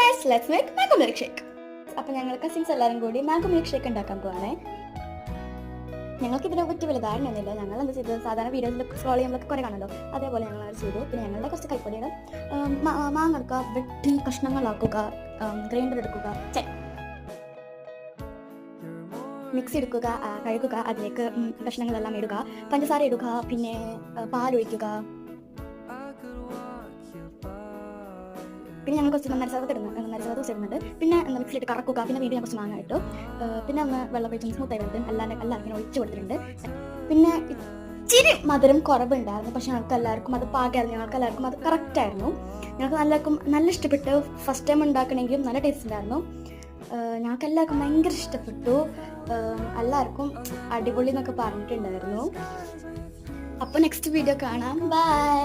Guys, let's make mango milk shake. അപ്പോൾ ഞങ്ങൾ cousins എല്ലാവരും കൂടി മാംഗോ മിൽക്ക് ഷേക്ക് ഉണ്ടാക്കാൻ പോവാണേ. ഞങ്ങൾക്ക് ഇതിനെ പറ്റി വലിയ ധാരണയൊന്നുമില്ല. ഞങ്ങൾ എന്താ ചെയ്തത്, സാധാരണ വീഡിയോസിൽ സ്ക്രോൾ ചെയ്യുമ്പോഴൊക്കെ കുറേ കാണുമല്ലോ, അതേപോലെ ഞങ്ങൾ അത് ചെയ്തു. പിന്നെ ഞങ്ങളുടെ കുറച്ച് കൈപ്പൊടികൾ മാങ്ങ എടുക്കുക, വെട്ടി കഷ്ണങ്ങളാക്കുക, ഗ്രൈൻഡർ എടുക്കുക, മിക്സി എടുക്കുക, കഴുകുക, അതിലേക്ക് കഷ്ണങ്ങളെല്ലാം ഇടുക, പഞ്ചസാര ഇടുക, പിന്നെ പാലൊഴിക്കുക. പിന്നെ ഞങ്ങൾ കുറച്ച് നരച്ചവത്ത് ഇടുന്നുണ്ട്. പിന്നെ മിക്സിയിട്ട് കറക്കുക. പിന്നെ വീണ്ടും കുറച്ച് മാങ്ങ ഇട്ടു. പിന്നെ ഒന്ന് വെള്ളം ഒഴിച്ച് സ്മൂത്തായി വരുന്നത് എല്ലാവർക്കും ഒഴിച്ച് കൊടുത്തിട്ടുണ്ട്. പിന്നെ ഇച്ചിരി മധുരം കുറവുണ്ടായിരുന്നു, പക്ഷെ ഞങ്ങൾക്ക് എല്ലാവർക്കും അത് പാകമായിരുന്നു. ഞങ്ങൾക്ക് എല്ലാവർക്കും അത് കറക്റ്റായിരുന്നു. ഞങ്ങൾക്ക് എല്ലാവർക്കും നല്ല ഇഷ്ടപ്പെട്ടു. ഫസ്റ്റ് ടൈം ഉണ്ടാക്കണമെങ്കിലും നല്ല ടേസ്റ്റ് ഉണ്ടായിരുന്നു. ഞങ്ങൾക്ക് എല്ലാവർക്കും ഭയങ്കര ഇഷ്ടപ്പെട്ടു. എല്ലാവർക്കും അടിപൊളി എന്നൊക്കെ പറഞ്ഞിട്ടുണ്ടായിരുന്നു. അപ്പോൾ നെക്സ്റ്റ് വീഡിയോ കാണാം. ബൈ.